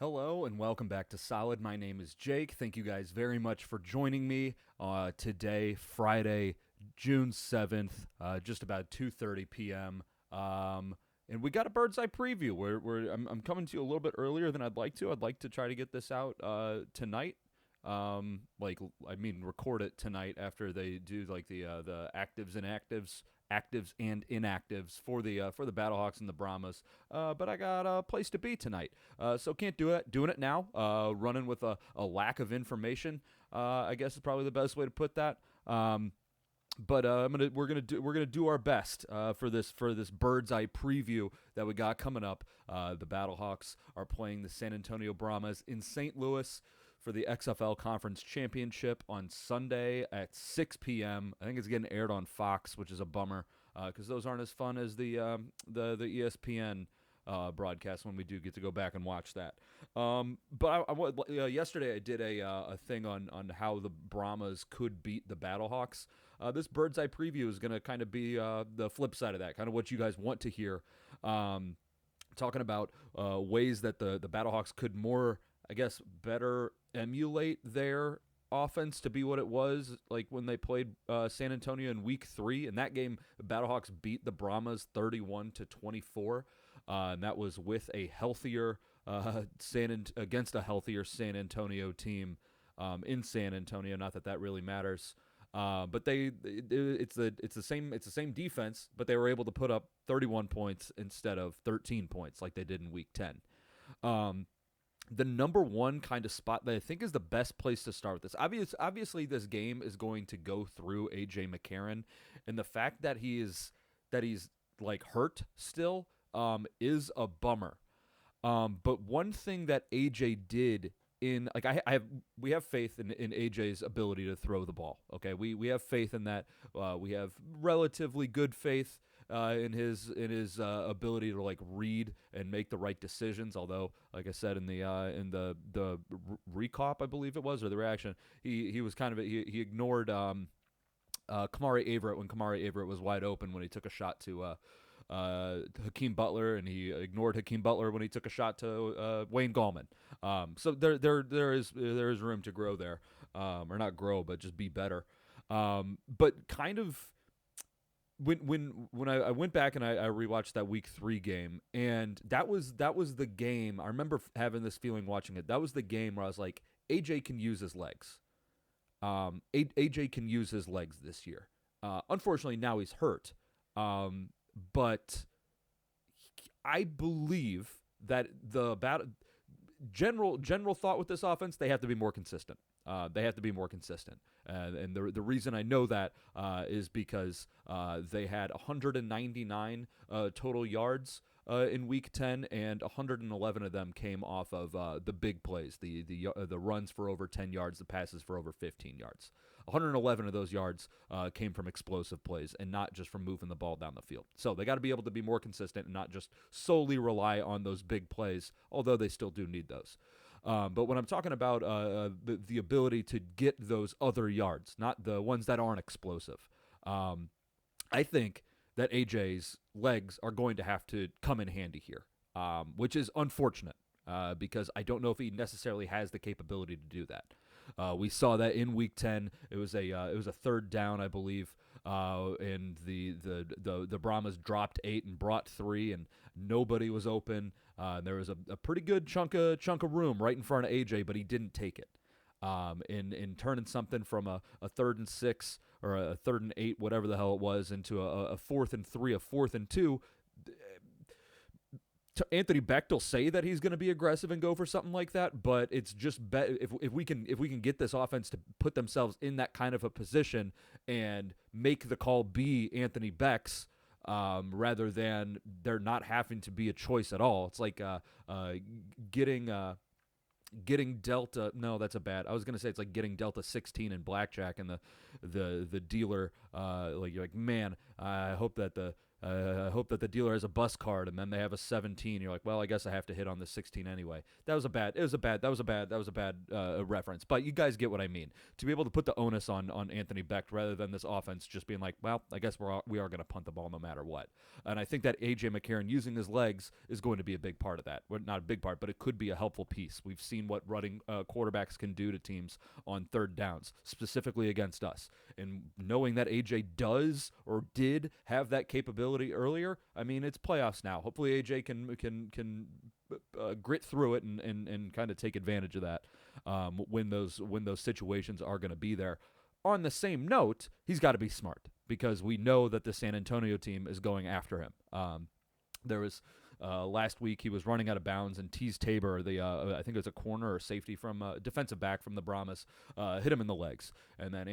Hello and welcome back to Solid. My name is Jake. Thank you guys very much for joining me today, Friday, June 7th, just about 2:30 p.m. And we got a bird's eye preview. I'm coming to you a little bit earlier than I'd like to. I'd like to try to get this out tonight. Record it tonight after they do like the actives and inactives for the Battlehawks and the Brahmas. But I got a place to be tonight, so can't do it. Doing it now, running with a lack of information. I guess is probably the best way to put that. But we're gonna do our best for this bird's eye preview that we got coming up. The Battlehawks are playing the San Antonio Brahmas in St. Louis for the XFL Conference Championship on Sunday at 6 p.m. I think it's getting aired on Fox, which is a bummer because those aren't as fun as the ESPN broadcast when we do get to go back and watch that. Yesterday I did a thing on how the Brahmas could beat the Battlehawks. This bird's eye preview is going to kind of be the flip side of that, kind of what you guys want to hear. Talking about ways that the Battlehawks could better emulate their offense to be what it was like when they played San Antonio in Week 3. In that game, the Battlehawks beat the Brahmas 31-24, and that was with a healthier against a healthier San Antonio team in San Antonio. Not that really matters. But it's the same defense, but they were able to put up 31 points instead of 13 points like they did in Week 10. The number one kind of spot that I think is the best place to start with this. Obviously, this game is going to go through A.J. McCarron, and the fact that he's like hurt still is a bummer. But one thing that A.J. did we have faith in AJ's ability to throw the ball. Okay, we have faith in that. We have relatively good faith in his ability to like read and make the right decisions. Although, like I said in the recop, I believe it was, or the reaction, he was kind of he ignored Kamari Averett when Kamari Averett was wide open when he took a shot to Hakeem Butler, and he ignored Hakeem Butler when he took a shot to Wayne Gallman. So there is room to grow there, or not grow, but just be better. But kind of when I went back and I rewatched that Week 3 game, and that was the game. I remember having this feeling watching it. That was the game where I was like, AJ can use his legs. AJ can use his legs this year. Unfortunately, now he's hurt. But I believe that the general thought with this offense, they have to be more consistent. And the reason I know that is because they had 199 total yards in Week 10, and 111 of them came off of the big plays, the runs for over 10 yards, the passes for over 15 yards. 111 of those yards came from explosive plays and not just from moving the ball down the field. So they got to be able to be more consistent and not just solely rely on those big plays, although they still do need those. But when I'm talking about the ability to get those other yards, not the ones that aren't explosive, I think that AJ's legs are going to have to come in handy here, which is unfortunate because I don't know if he necessarily has the capability to do that. We saw that in Week 10. It was a third down, I believe, and the Brahmas dropped 8 and brought 3, and nobody was open. There was a pretty good chunk of room right in front of AJ, but he didn't take it. In turning something from a 3rd and 6 or a 3rd and 8, whatever the hell it was, into a 4th and 3, a 4th and 2. Anthony Becht will say that he's going to be aggressive and go for something like that, but it's just if we can get this offense to put themselves in that kind of a position and make the call be Anthony Becht's rather than there not having to be a choice at all. It's like getting Delta. No, that's a bad. I was gonna say it's like getting Delta 16 in blackjack, and the dealer you're like, man, I hope that I hope that the dealer has a bus card, and then they have a 17. You're like, well, I guess I have to hit on the 16 anyway. That was a bad reference. But you guys get what I mean. To be able to put the onus on Anthony Becht rather than this offense just being like, well, I guess we are going to punt the ball no matter what. And I think that A.J. McCarron using his legs is going to be a big part of that. Well, not a big part, but it could be a helpful piece. We've seen what running quarterbacks can do to teams on third downs, specifically against us. And knowing that A.J. does or did have that capability earlier, I mean, it's playoffs now. Hopefully AJ can grit through it and kind of take advantage of that when those situations are going to be there. On the same note, he's got to be smart because we know that the San Antonio team is going after him. There was last week he was running out of bounds and Teez Tabor, I think it was a corner or safety from defensive back from the Brahmas, hit him in the legs. And then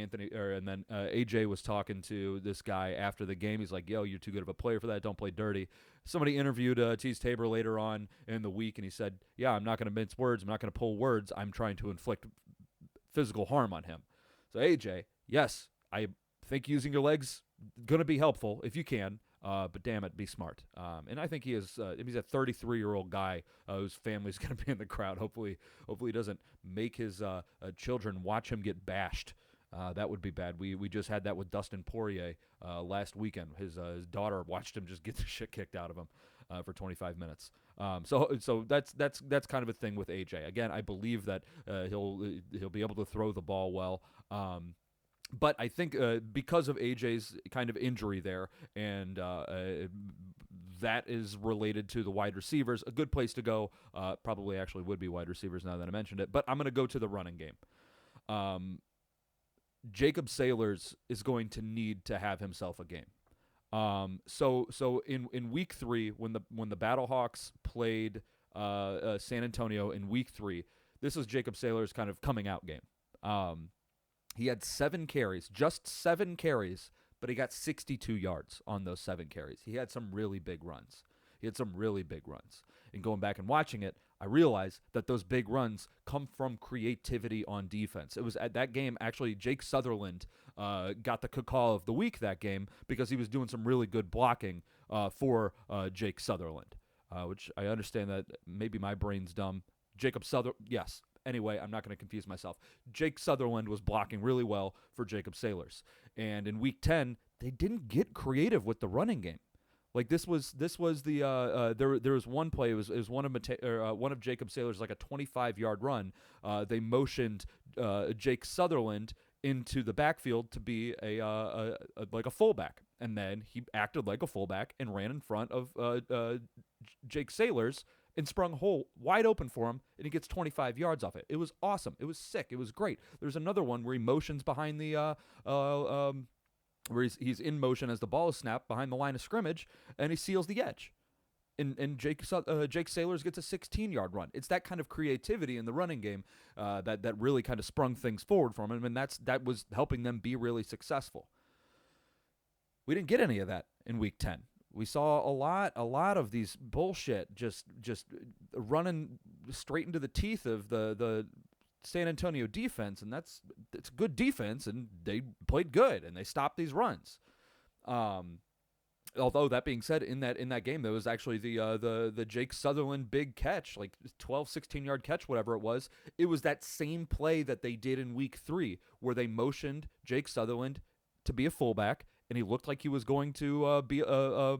AJ was talking to this guy after the game. He's like, "Yo, you're too good of a player for that. Don't play dirty." Somebody interviewed Teez Tabor later on in the week, and he said, "Yeah, I'm not going to mince words. I'm not going to pull words. I'm trying to inflict physical harm on him." So AJ, yes, I think using your legs going to be helpful if you can. But damn it, be smart. And I think he's a 33-year-old guy whose family's going to be in the crowd. Hopefully he doesn't make his children watch him get bashed. That would be bad. We just had that with Dustin Poirier last weekend. His daughter watched him just get the shit kicked out of him for 25 minutes. So that's kind of a thing with AJ. Again, I believe that he'll be able to throw the ball well. But I think because of AJ's kind of injury there, and that is related to the wide receivers, a good place to go probably actually would be wide receivers now that I mentioned it. But I'm going to go to the running game. Jacob Sailors is going to need to have himself a game. So in week 3, when the Battlehawks played San Antonio in week 3, this was Jacob Sailors' kind of coming out game. He had 7 carries, just 7 carries, but he got 62 yards on those 7 carries. He had some really big runs. And going back and watching it, I realized that those big runs come from creativity on defense. It was at that game, actually, Jake Sutherland got the call of the week that game because he was doing some really good blocking for Jake Sutherland, which I understand that maybe my brain's dumb. Jacob Sutherland, yes. Anyway, I'm not going to confuse myself. Jake Sutherland was blocking really well for Jacob Sailors. And in week 10, they didn't get creative with the running game. Like this was the there was one play. It was one of Jacob Sailors, like a 25-yard run. They motioned Jake Sutherland into the backfield to be like a fullback, and then he acted like a fullback and ran in front of Jake Sailors and sprung a hole wide open for him, and he gets 25 yards off it. It was awesome. It was sick. It was great. There's another one where he motions behind the where he's in motion as the ball is snapped behind the line of scrimmage, and he seals the edge. And Jake Sailors gets a 16-yard run. It's that kind of creativity in the running game that really kind of sprung things forward for him, and that was helping them be really successful. We didn't get any of that in week 10. We saw a lot of these bullshit just running straight into the teeth of the San Antonio defense, and it's good defense, and they played good, and they stopped these runs. Although that being said, in that game, there was actually the Jake Sutherland big catch, like 12, 16-yard catch, whatever it was. It was that same play that they did in week 3, where they motioned Jake Sutherland to be a fullback, and he looked like he was going to be a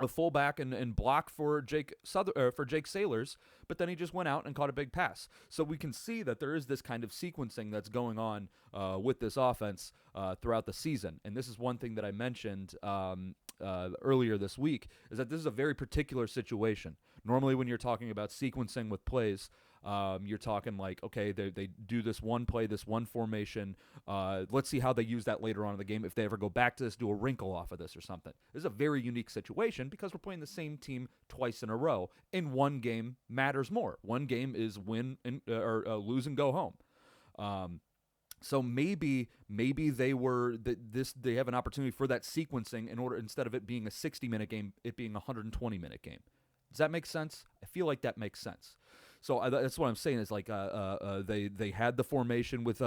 fullback and block for Jake Sailors, but then he just went out and caught a big pass. So we can see that there is this kind of sequencing that's going on with this offense throughout the season. And this is one thing that I mentioned earlier this week, is that this is a very particular situation. Normally when you're talking about sequencing with plays, you're talking like, okay, they do this one play, this one formation. Let's see how they use that later on in the game. If they ever go back to this, do a wrinkle off of this or something. This is a very unique situation because we're playing the same team twice in a row, and one game matters more. One game is win or lose and go home. So maybe they have an opportunity for that sequencing in order, instead of it being a 60-minute game, it being a 120-minute game. Does that make sense? I feel like that makes sense. So that's what I'm saying is like they had the formation with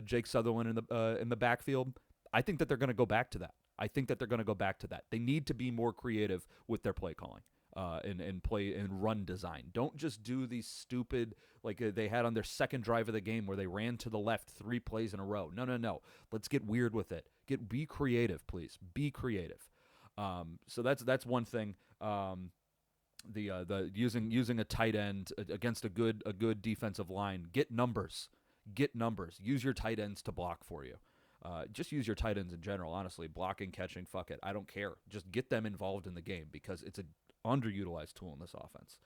Jake Sutherland in the backfield. I think that they're going to go back to that. I think that they're going to go back to that. They need to be more creative with their play calling. And play and run design. Don't just do these stupid, like they had on their second drive of the game where they ran to the left 3 plays in a row. No. Let's get weird with it. Be creative, please. Be creative. So that's one thing. The using a tight end against a good defensive line. Get numbers. Use your tight ends to block for you. Just use your tight ends in general. Honestly, blocking, catching, fuck it. I don't care. Just get them involved in the game because it's a underutilized tool in this offense.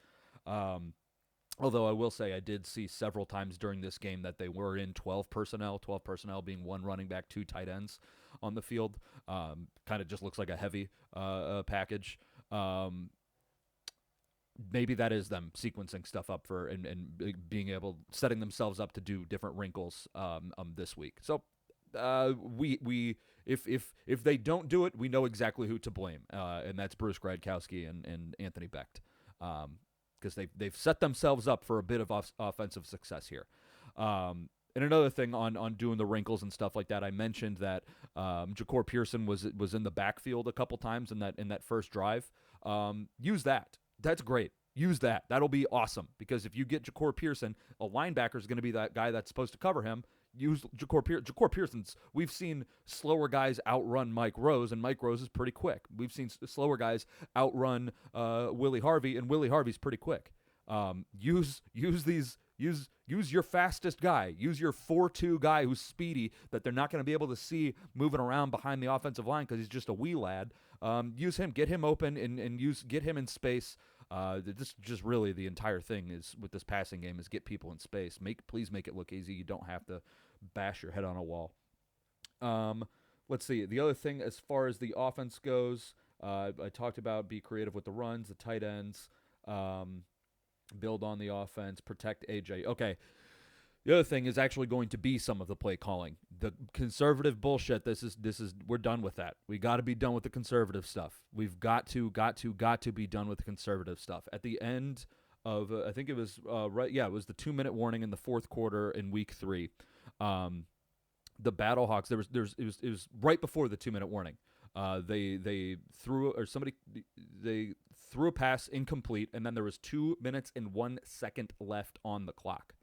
Although I will say I did see several times during this game that they were in 12 personnel being 1 running back, 2 tight ends on the field. Kind of just looks like a heavy package. Maybe that is them sequencing stuff up for and being able, setting themselves up to do different wrinkles this week. So if they don't do it, we know exactly who to blame, and that's Bruce Gradkowski and Anthony Becht, because they've set themselves up for a bit of offensive success here. And another thing on doing the wrinkles and stuff like that, I mentioned that Ja'Cour Pearson was in the backfield a couple times in that first drive. Use that. That's great. Use that. That'll be awesome, because if you get Ja'Cour Pearson, a linebacker is going to be that guy that's supposed to cover him. Use Ja'Cour Pearson's. We've seen slower guys outrun Mike Rose, and Mike Rose is pretty quick. We've seen slower guys outrun Willie Harvey, and Willie Harvey's pretty quick. Use your fastest guy. Use your 4.2 guy who's speedy that they're not going to be able to see moving around behind the offensive line because he's just a wee lad. Use him, get him open, and get him in space. This just really the entire thing is with this passing game is get people in space. Please make it look easy. You don't have to bash your head on a wall. Let's see. The other thing as far as the offense goes, I talked about be creative with the runs, the tight ends, build on the offense, protect AJ. Okay. The other thing is actually going to be some of the play calling. The conservative bullshit, we're done with that. We got to be done with the conservative stuff. We've got to be done with the conservative stuff. At the end of, I think it was, it was the 2-minute warning in the fourth quarter in week 3. The Battlehawks, it was right before the 2-minute warning. They threw a pass incomplete, and then there was 2 minutes and 1 second left on the clock.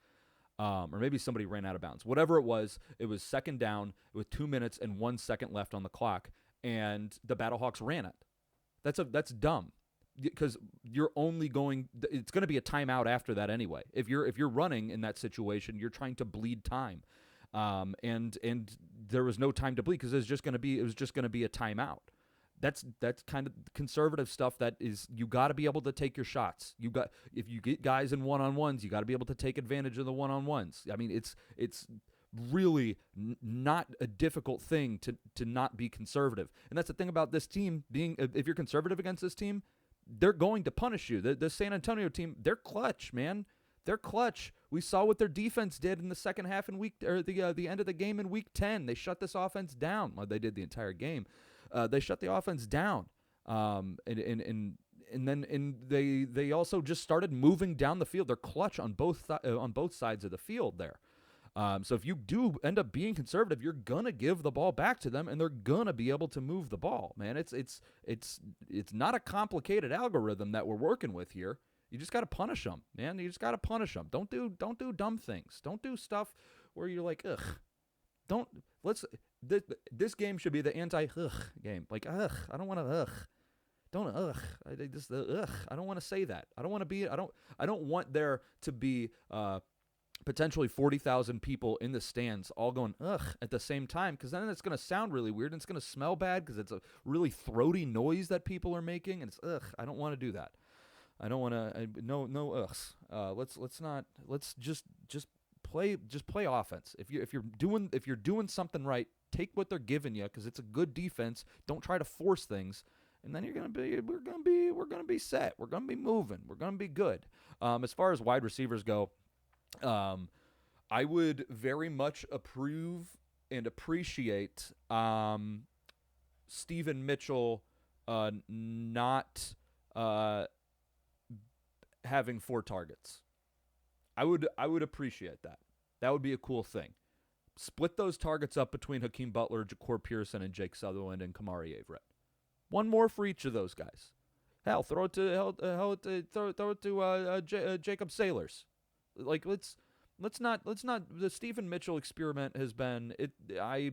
Or maybe somebody ran out of bounds. Whatever it was second down with 2 minutes and 1 second left on the clock, and the Battlehawks ran it. That's dumb, because it's going to be a timeout after that anyway. If you're running in that situation, you're trying to bleed time, and there was no time to bleed because it was just going to be a timeout. That's kind of conservative stuff. That is, you got to be able to take your shots. If you get guys in one-on-ones, you got to be able to take advantage of the one-on-ones. I mean, it's really not a difficult thing to not be conservative. And that's the thing about this team being, if you're conservative against this team, they're going to punish you. The San Antonio team, they're clutch, man. They're clutch. We saw what their defense did in the second half the end of the game in week 10. They shut this offense down. Well, they did the entire game. They shut the offense down, and then they also just started moving down the field. They're clutch on both sides of the field there. So if you do end up being conservative, you're gonna give the ball back to them, and they're gonna be able to move the ball. Man, it's not a complicated algorithm that we're working with here. You just got to punish them, man. You just got to punish them. Don't do dumb things. Don't do stuff where you're like, ugh. This game should be the anti-ugh game. Like, ugh, I don't want to ugh. Don't ugh. I don't want to say that. I don't want there to be potentially 40,000 people in the stands all going ugh at the same time, because then it's going to sound really weird and it's going to smell bad because it's a really throaty noise that people are making, and it's ugh. I don't want to do that. I don't want to. No ughs. Let's just play offense. If you're doing something right, take what they're giving you because it's a good defense. Don't try to force things, and then we're gonna be set. We're gonna be moving. We're gonna be good. As far as wide receivers go, I would very much approve and appreciate Stephen Mitchell not having 4 targets. I would appreciate that. That would be a cool thing. Split those targets up between Hakeem Butler, Ja'Cour Pearson, and Jake Sutherland and Kamari Averett. One more for each of those guys. Hell, throw it to Jacob Sailors. Like let's not the Stephen Mitchell experiment has been it. I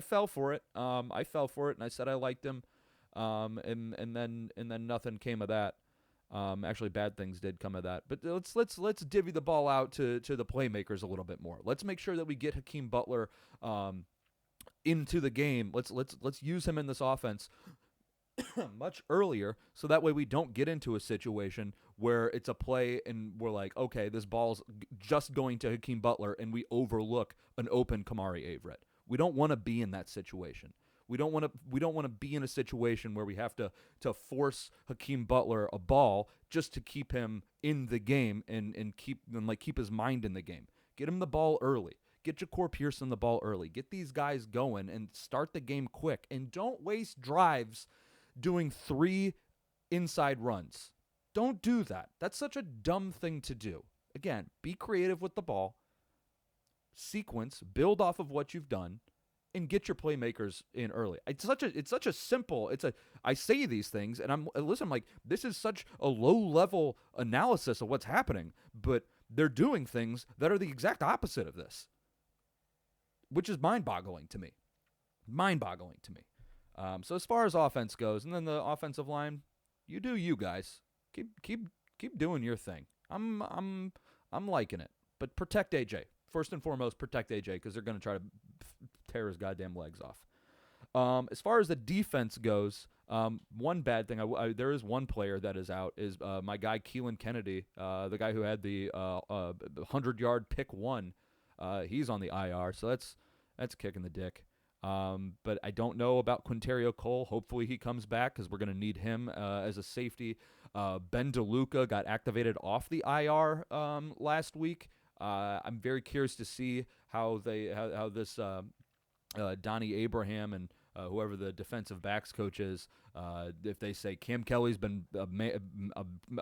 fell for it. I fell for it, and I said I liked him. And then nothing came of that. Actually, bad things did come of that. But let's divvy the ball out to the playmakers a little bit more. Let's make sure that we get Hakeem Butler into the game. Let's use him in this offense much earlier, so that way we don't get into a situation where it's a play and we're like, okay, this ball's just going to Hakeem Butler, and we overlook an open Kamari Averett. We don't want to be in that situation. We don't want to be in a situation where we have to force Hakeem Butler a ball just to keep him in the game and keep his mind in the game. Get him the ball early. Get Ja'Cour Pearson the ball early. Get these guys going and start the game quick. And don't waste drives doing 3 inside runs. Don't do that. That's such a dumb thing to do. Again, be creative with the ball. Sequence, build off of what you've done, and get your playmakers in early. It's such a simple. I say these things, and I'm like, this is such a low level analysis of what's happening, but they're doing things that are the exact opposite of this, which is mind-boggling to me. Mind-boggling to me. So as far as offense goes, and then the offensive line, you do you guys. Keep doing your thing. I'm liking it. But protect AJ. First and foremost, protect AJ, because they're going to try to tear his goddamn legs off. As far as the defense goes, one bad thing, there is one player that is out, is my guy Keelan Kennedy, the guy who had the 100-yard pick 1. He's on the IR, so that's a kick in the dick. But I don't know about Quinterio Cole. Hopefully he comes back, because we're going to need him as a safety. Ben DeLuca got activated off the IR last week. I'm very curious to see how this Donnie Abraham and whoever the defensive backs coach is, if they say Cam Kelly's been a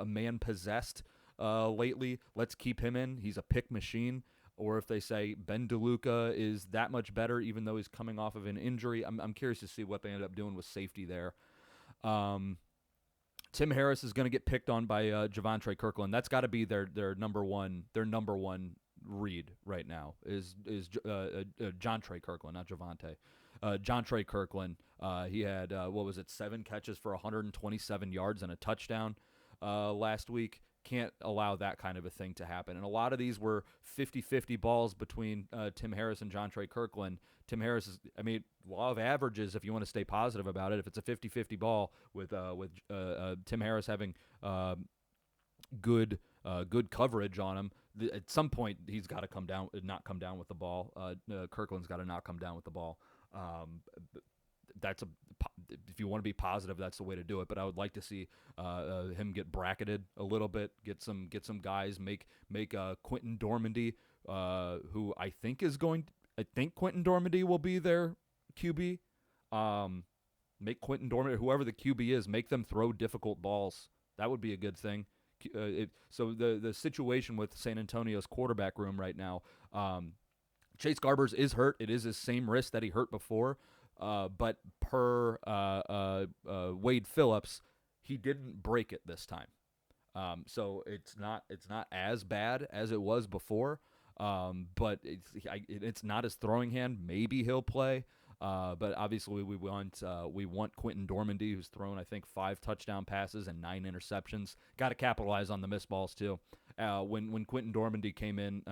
man possessed lately, let's keep him in. He's a pick machine. Or if they say Ben DeLuca is that much better, even though he's coming off of an injury. I'm curious to see what they end up doing with safety there. Tim Harris is going to get picked on by Javontre Kirkland. That's got to be their number one read right now is Jontre Kirkland, not Javonte. Jontre Kirkland. He had 7 catches for 127 yards and a touchdown last week. Can't allow that kind of a thing to happen. And a lot of these were 50-50 balls between Tim Harris and Jontre Kirkland. Tim Harris is, law of averages, if you want to stay positive about it, if it's a 50-50 ball with Tim Harris having good coverage on him, at some point he's got to not come down with the ball. Kirkland's got to not come down with the ball. If you want to be positive, that's the way to do it. But I would like to see him get bracketed a little bit, get some guys, make Quentin Dormandy, who I think Quentin Dormandy will be their QB. Make Quentin Dormandy, whoever the QB is, make them throw difficult balls. That would be a good thing. So the situation with San Antonio's quarterback room right now, Chase Garbers is hurt. It is his same wrist that he hurt before. But per Wade Phillips, he didn't break it this time. So it's not as bad as it was before. But it's not his throwing hand. Maybe he'll play. But obviously we want Quentin Dormandy, who's thrown I think 5 touchdown passes and 9 interceptions. Got to capitalize on the missed balls too. When Quentin Dormandy came in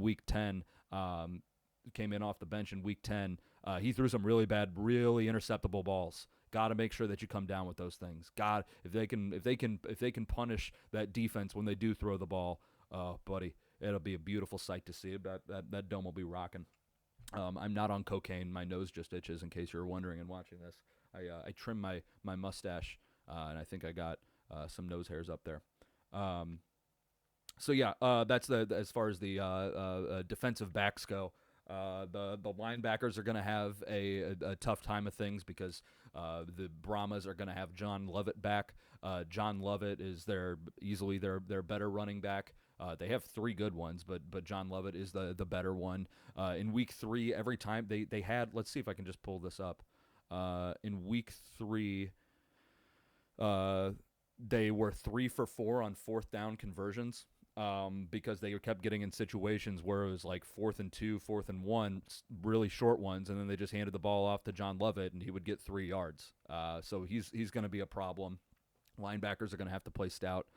week 10, came in off the bench in week 10. He threw some really bad, really interceptable balls. Got to make sure that you come down with those things. God, if they can punish that defense when they do throw the ball, buddy, it'll be a beautiful sight to see. That dome will be rocking. I'm not on cocaine. My nose just itches. In case you're wondering and watching this, I trimmed my mustache, and I think I got some nose hairs up there. So yeah, that's as far as the defensive backs go. The linebackers are going to have a tough time of things because the Brahmas are going to have John Lovett back. John Lovett is easily their better running back. They have 3 good ones, but John Lovett is the better one. In week 3, every time they had, let's see if I can just pull this up. In week 3, they were 3 for 4 on 4th down conversions. Because they kept getting in situations where it was like 4th and 2, 4th and 1, really short ones, and then they just handed the ball off to John Lovett, and he would get 3 yards. So he's going to be a problem. Linebackers are going to have to play stout.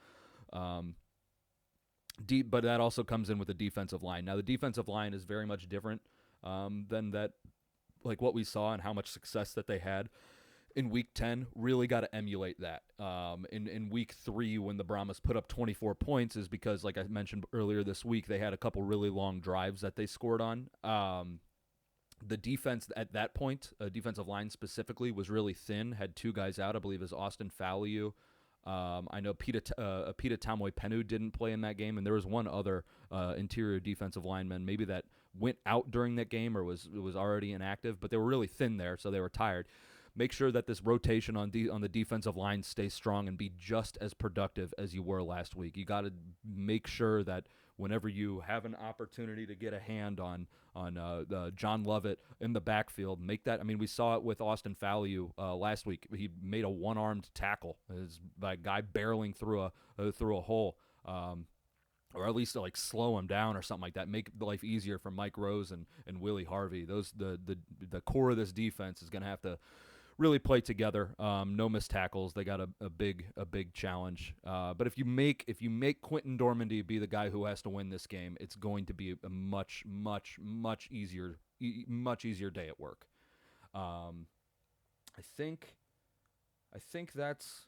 Deep, but that also comes in with the defensive line. Now, the defensive line is very much different than that, like what we saw and how much success that they had in week 10. Really got to emulate that. In week 3, when the Brahmas put up 24 points, is because, like I mentioned earlier this week, they had a couple really long drives that they scored on. The defense at that point, defensive line specifically, was really thin. Had 2 guys out, I believe, is Austin Faliu. I know Pita Tamoipenu didn't play in that game, and there was one other interior defensive lineman, maybe that went out during that game or was already inactive, but they were really thin there, so they were tired. Make sure that this rotation on the defensive line stays strong and be just as productive as you were last week. You got to make sure that whenever you have an opportunity to get a hand on John Lovett in the backfield, make that. I mean, we saw it with Austin Faliu last week. He made a one-armed tackle. His guy barreling through a hole. Or at least to like slow him down or something like that. Make life easier for Mike Rose and Willie Harvey. The core of this defense is going to have to really play together. No missed tackles. They got a big challenge. But if you make Quentin Dormandy be the guy who has to win this game, it's going to be a much easier day at work. I think that's.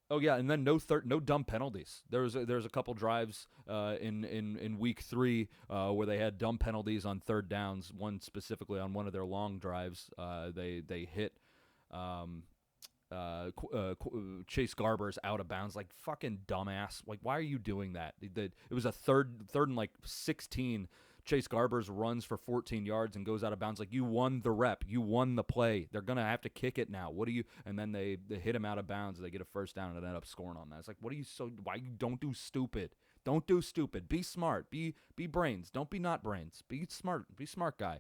Oh yeah, and then no dumb penalties. There's a couple drives in week 3 where they had dumb penalties on 3rd downs. One specifically on one of their long drives. They hit Chase Garber's out of bounds, like fucking dumbass. Like, why are you doing that? It was a third and like 16. Chase Garber's runs for 14 yards and goes out of bounds. Like, you won the rep. You won the play. They're going to have to kick it now. What do you – and then they hit him out of bounds. They get a first down and end up scoring on that. It's like, what are you so – why you don't do stupid? Don't do stupid. Be smart. Be brains. Don't be not brains. Be smart. Be smart guy.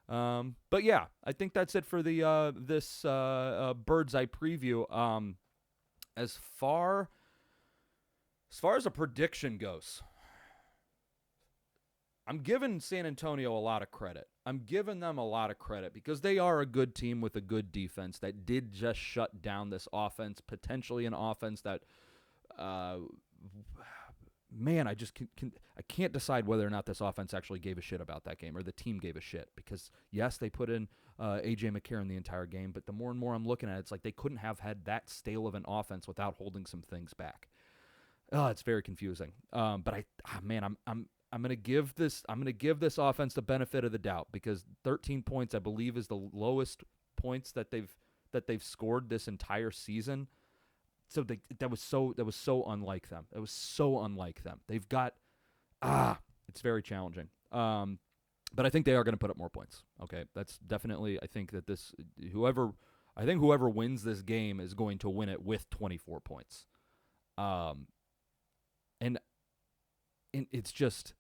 But, yeah, I think that's it for the this Bird's Eye preview. As far as a prediction goes – I'm giving San Antonio a lot of credit. I'm giving them a lot of credit because they are a good team with a good defense that did just shut down this offense, potentially an offense that, man, I can't decide whether or not this offense actually gave a shit about that game or the team gave a shit because, yes, they put in A.J. McCarron the entire game, but the more and more I'm looking at it, it's like they couldn't have had that stale of an offense without holding some things back. It's very confusing. But I'm gonna give this offense the benefit of the doubt because 13 points, I believe, is the lowest points that they've scored this entire season. So that was so unlike them. It was so unlike them. They've got it's very challenging. But I think they are going to put up more points. Okay, that's definitely. I think that whoever wins this game is going to win it with 24 points. And it's just.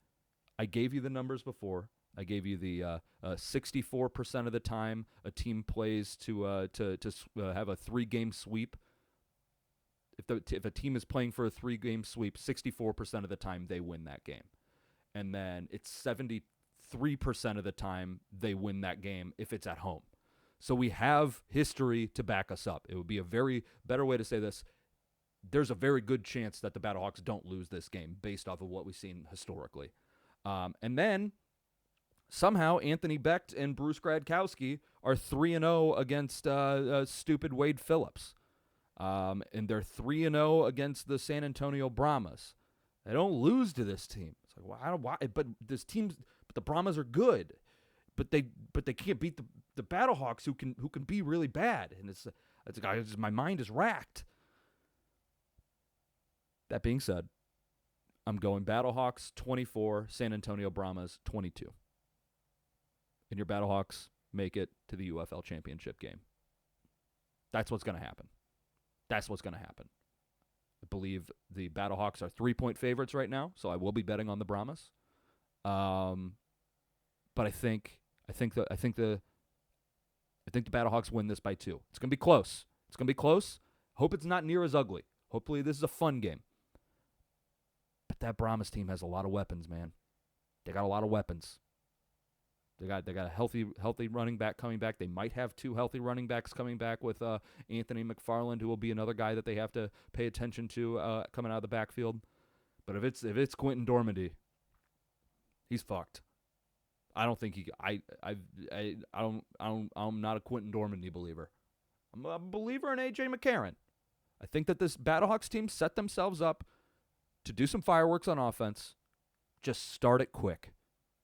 I gave you the numbers before. I gave you the 64% of the time a team plays to have a 3-game sweep. If a team is playing for a 3-game sweep, 64% of the time they win that game, and then it's 73% of the time they win that game if it's at home. So we have history to back us up. It would be a very better way to say this. There's a very good chance that the Battlehawks don't lose this game based off of what we've seen historically. And then somehow Anthony Becht and Bruce Gradkowski are 3-0 against stupid Wade Phillips. And they're 3-0 against the San Antonio Brahmas. They don't lose to this team. It's like, why? But this team's, but the Brahmas are good. But they can't beat the Battlehawks who can be really bad. And it's my mind is racked. That being said, I'm going Battlehawks 24, San Antonio Brahmas 22. And your Battlehawks make it to the UFL championship game. That's what's going to happen. I believe the Battlehawks are 3-point favorites right now, so I will be betting on the Brahmas. But I think the Battlehawks win this by 2. It's gonna be close. Hope it's not near as ugly. Hopefully this is a fun game. But that Brahmas team has a lot of weapons, man. They got a lot of weapons. They got a healthy running back coming back. They might have 2 healthy running backs coming back with Anthony McFarland, who will be another guy that they have to pay attention to coming out of the backfield. But if it's Quentin Dormady, he's fucked. I don't think I'm not a Quentin Dormady believer. I'm a believer in A.J. McCarron. I think that this Battlehawks team set themselves up to do some fireworks on offense. Just start it quick.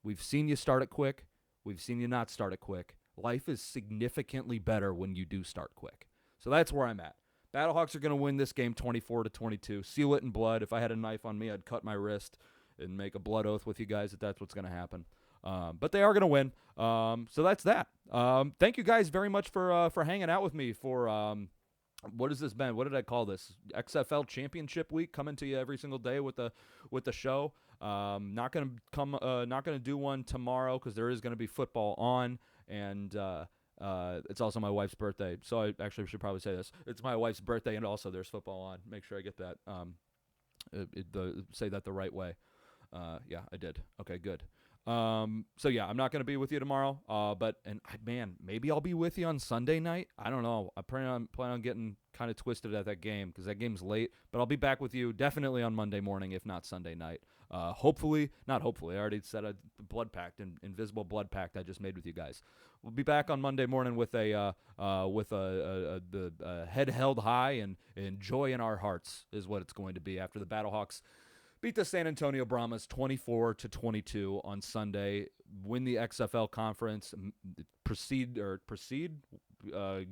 We've seen you start it quick. We've seen you not start it quick. Life is significantly better when you do start quick. So that's where I'm at. Battlehawks are going to win this game 24-22. Seal it in blood. If I had a knife on me, I'd cut my wrist and make a blood oath with you guys that that's what's going to happen. But they are going to win. So that's that. Thank you guys very much for hanging out with me for what has this been? What did I call this? XFL Championship Week, coming to you every single day with the show. Not gonna do one tomorrow because there is gonna be football on, and it's also my wife's birthday. So I actually should probably say this: it's my wife's birthday, and also there's football on. Make sure I get that. Say that the right way. Yeah, I did. Okay, good. So yeah, I'm not going to be with you tomorrow. But maybe I'll be with you on Sunday night. I don't know. I plan on getting kind of twisted at that game because that game's late. But I'll be back with you definitely on Monday morning, if not Sunday night. Not hopefully. I already said a blood pact, an invisible blood pact I just made with you guys. We'll be back on Monday morning with the head held high and joy in our hearts is what it's going to be after the Battlehawks beat the San Antonio Brahmas 24-22 on Sunday. Win the XFL conference.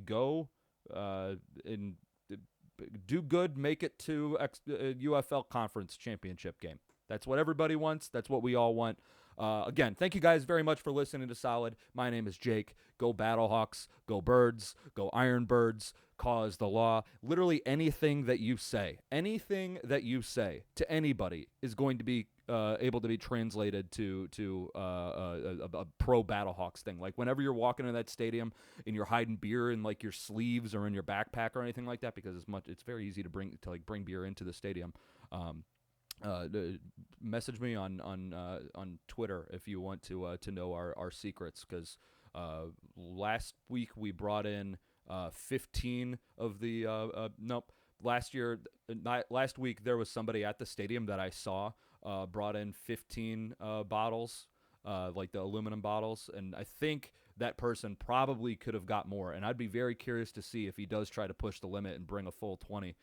Go and do good. Make it to UFL conference championship game. That's what everybody wants. That's what we all want. Again, thank you guys very much for listening to Solid. My name is Jake. Go Battlehawks. Go Birds. Go Ironbirds. Cause the law. Literally anything that you say to anybody is going to be able to be translated to a pro Battlehawks thing. Like whenever you're walking in that stadium and you're hiding beer in like your sleeves or in your backpack or anything like that, because it's very easy to bring beer into the stadium. Message me on Twitter if you want to know our secrets, because last week we brought in 15 of the last week there was somebody at the stadium that I saw brought in 15 bottles, like the aluminum bottles, and I think that person probably could have got more, and I'd be very curious to see if he does try to push the limit and bring a full 20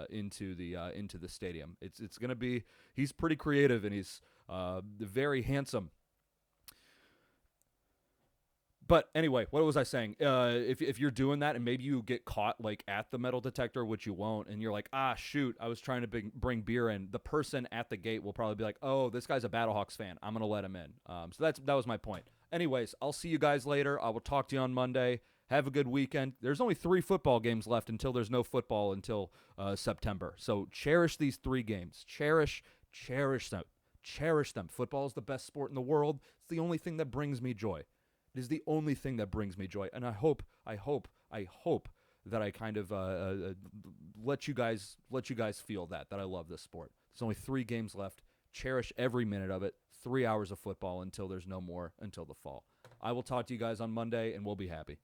into the stadium. It's gonna be, he's pretty creative and he's very handsome. But anyway, what was I saying? If you're doing that and maybe you get caught like at the metal detector, which you won't, and you're like, shoot, I was trying to bring beer in, the person at the gate will probably be like, oh, this guy's a Battlehawks fan, I'm gonna let him in. So that was my point. Anyways, I'll see you guys later. I will talk to you on Monday. Have a good weekend. There's only 3 football games left until there's no football until September. So cherish these 3 games. Cherish them. Cherish them. Football is the best sport in the world. It's the only thing that brings me joy. It is the only thing that brings me joy. And I hope that I kind of let you guys feel that I love this sport. There's only 3 games left. Cherish every minute of it. 3 hours of football until there's no more, until the fall. I will talk to you guys on Monday, and we'll be happy.